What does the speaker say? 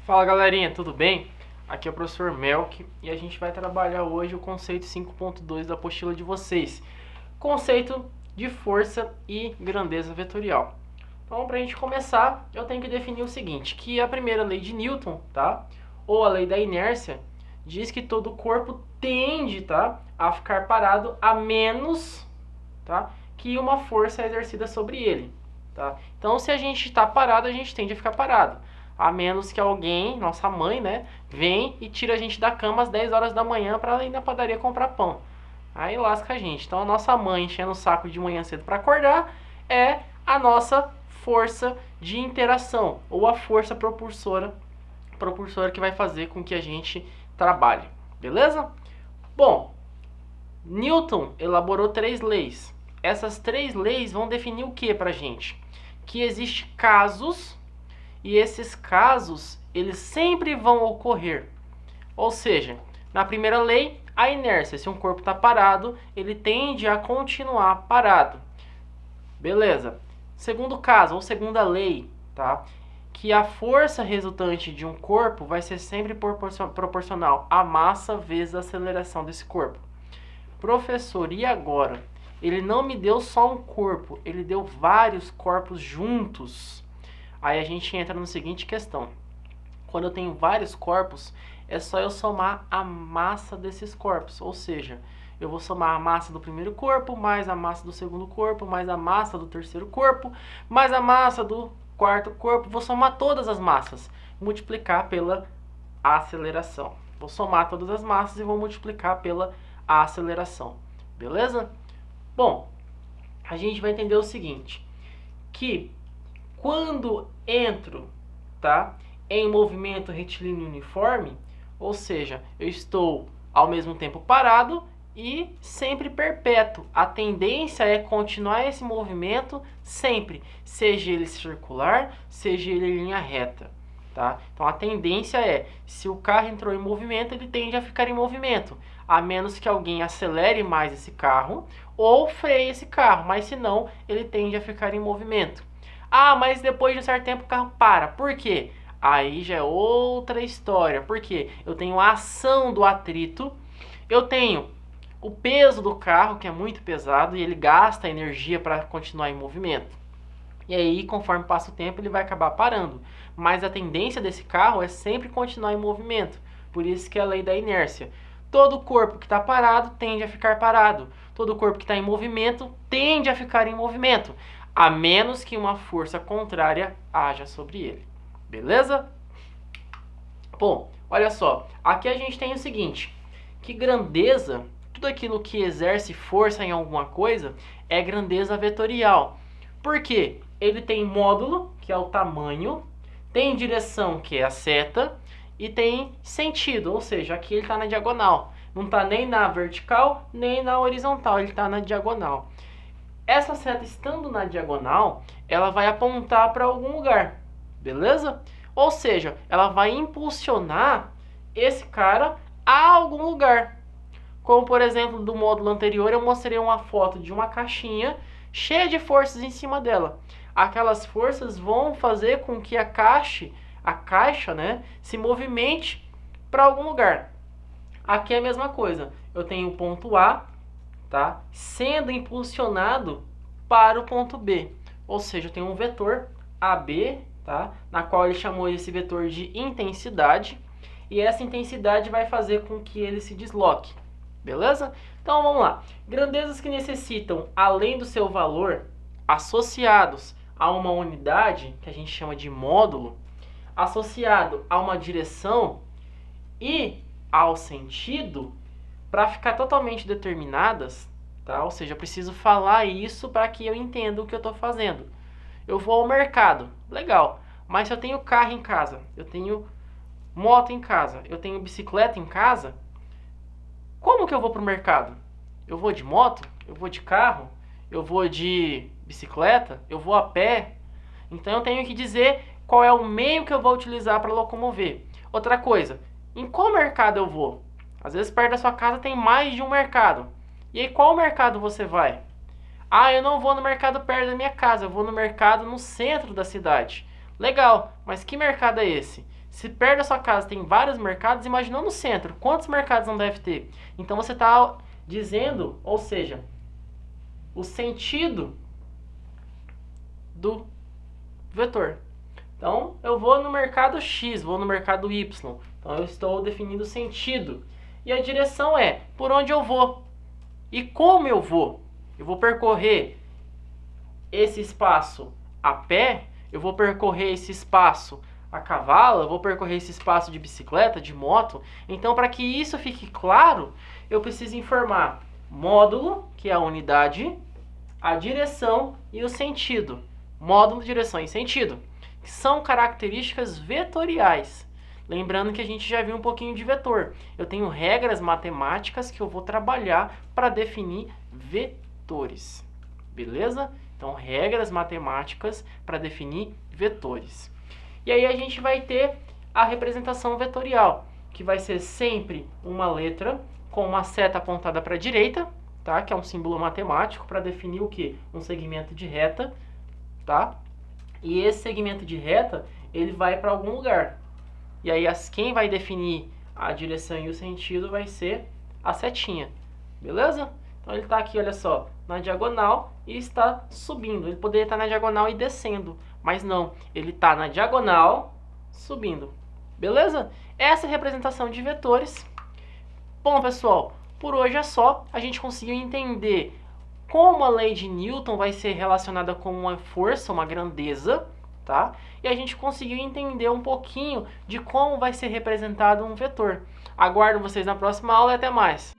Fala galerinha, tudo bem? Aqui é o professor Melk e a gente vai trabalhar hoje o conceito 5.2 da apostila de vocês. Conceito de força e grandeza vetorial. Então, para a gente começar, eu tenho que definir o seguinte, que a primeira lei de Newton, tá? Ou a lei da inércia, diz que todo corpo tende, tá, a ficar parado a menos, tá, que uma força é exercida sobre ele, tá? Então, se a gente está parado, a gente tende a ficar parado. A menos que alguém, nossa mãe, né, vem e tira a gente da cama às 10 horas da manhã para ir na padaria comprar pão. Aí lasca a gente. Então a nossa mãe enchendo o saco de manhã cedo para acordar é a nossa força de interação, ou a força propulsora que vai fazer com que a gente trabalhe. Beleza? Bom, Newton elaborou 3 leis. Essas 3 leis vão definir o que pra gente? Que existem casos, e esses casos, eles sempre vão ocorrer. Ou seja, na primeira lei, a inércia. Se um corpo está parado, ele tende a continuar parado. Beleza. Segundo caso, ou segunda lei, tá? Que a força resultante de um corpo vai ser sempre proporcional à massa vezes a aceleração desse corpo. Professor, e agora? Ele não me deu só um corpo, ele deu vários corpos juntos. Aí a gente entra na seguinte questão. Quando eu tenho vários corpos, é só eu somar a massa desses corpos. Ou seja, eu vou somar a massa do primeiro corpo, mais a massa do segundo corpo, mais a massa do terceiro corpo, mais a massa do quarto corpo. Vou somar todas as massas, multiplicar pela aceleração. Vou somar todas as massas e vou multiplicar pela aceleração. Beleza? Bom, a gente vai entender o seguinte, que quando entro, tá, em movimento retilíneo uniforme, ou seja, eu estou ao mesmo tempo parado e sempre perpétuo. A tendência é continuar esse movimento sempre, seja ele circular, seja ele em linha reta, tá? Então a tendência é, se o carro entrou em movimento, ele tende a ficar em movimento, a menos que alguém acelere mais esse carro ou freie esse carro, mas se não, ele tende a ficar em movimento. Ah, mas depois de um certo tempo o carro para. Por quê? Aí já é outra história. Por quê? Eu tenho a ação do atrito, eu tenho o peso do carro, que é muito pesado, e ele gasta energia para continuar em movimento. E aí, conforme passa o tempo, ele vai acabar parando. Mas a tendência desse carro é sempre continuar em movimento. Por isso que é a lei da inércia. Todo corpo que está parado tende a ficar parado. Todo corpo que está em movimento tende a ficar em movimento, a menos que uma força contrária haja sobre ele. Beleza? Bom, olha só. Aqui a gente tem o seguinte, que grandeza, tudo aquilo que exerce força em alguma coisa, é grandeza vetorial. Por quê? Ele tem módulo, que é o tamanho, tem direção, que é a seta, e tem sentido, ou seja, aqui ele está na diagonal. Não está nem na vertical, nem na horizontal, ele está na diagonal. Essa seta estando na diagonal, ela vai apontar para algum lugar, beleza? Ou seja, ela vai impulsionar esse cara a algum lugar. Como, por exemplo, do módulo anterior, eu mostrei uma foto de uma caixinha cheia de forças em cima dela. Aquelas forças vão fazer com que a caixa, né, se movimente para algum lugar. Aqui é a mesma coisa. Eu tenho o ponto A, tá, sendo impulsionado para o ponto B. Ou seja, eu tenho um vetor AB, tá, na qual ele chamou esse vetor de intensidade. E essa intensidade vai fazer com que ele se desloque. Beleza? Então vamos lá. Grandezas que necessitam, além do seu valor, associados a uma unidade, que a gente chama de módulo, associado a uma direção e ao sentido, para ficar totalmente determinadas, tá? Ou seja, eu preciso falar isso para que eu entenda o que eu estou fazendo. Eu vou ao mercado, legal, mas se eu tenho carro em casa, eu tenho moto em casa, eu tenho bicicleta em casa, como que eu vou para o mercado? Eu vou de moto? Eu vou de carro? Eu vou de bicicleta? Eu vou a pé? Então eu tenho que dizer qual é o meio que eu vou utilizar para locomover. Outra coisa, em qual mercado eu vou? Às vezes perto da sua casa tem mais de um mercado. E aí qual mercado você vai? Ah, eu não vou no mercado perto da minha casa, eu vou no mercado no centro da cidade. Legal, mas que mercado é esse? Se perto da sua casa tem vários mercados, imagina no centro, quantos mercados não deve ter? Então você está dizendo, ou seja, o sentido do vetor. Então, eu vou no mercado X, vou no mercado Y. Então, eu estou definindo o sentido. E a direção é por onde eu vou. E como eu vou? Eu vou percorrer esse espaço a pé, eu vou percorrer esse espaço a cavalo, eu vou percorrer esse espaço de bicicleta, de moto. Então, para que isso fique claro, eu preciso informar módulo, que é a unidade, a direção e o sentido. Módulo, direção e sentido, que são características vetoriais. Lembrando que a gente já viu um pouquinho de vetor. Eu tenho regras matemáticas que eu vou trabalhar para definir vetores. Beleza? Então, regras matemáticas para definir vetores. E aí a gente vai ter a representação vetorial, que vai ser sempre uma letra com uma seta apontada para a direita, tá? Que é um símbolo matemático para definir o que? Um segmento de reta, tá? E esse segmento de reta, ele vai para algum lugar. E aí quem vai definir a direção e o sentido vai ser a setinha, beleza? Então ele está aqui, olha só, na diagonal e está subindo. Ele poderia estar na diagonal e descendo, mas não, ele está na diagonal subindo, beleza? Essa é a representação de vetores. Bom, pessoal, por hoje é só. A gente conseguiu entender como a lei de Newton vai ser relacionada com uma força, uma grandeza, tá? E a gente conseguiu entender um pouquinho de como vai ser representado um vetor. Aguardo vocês na próxima aula e até mais!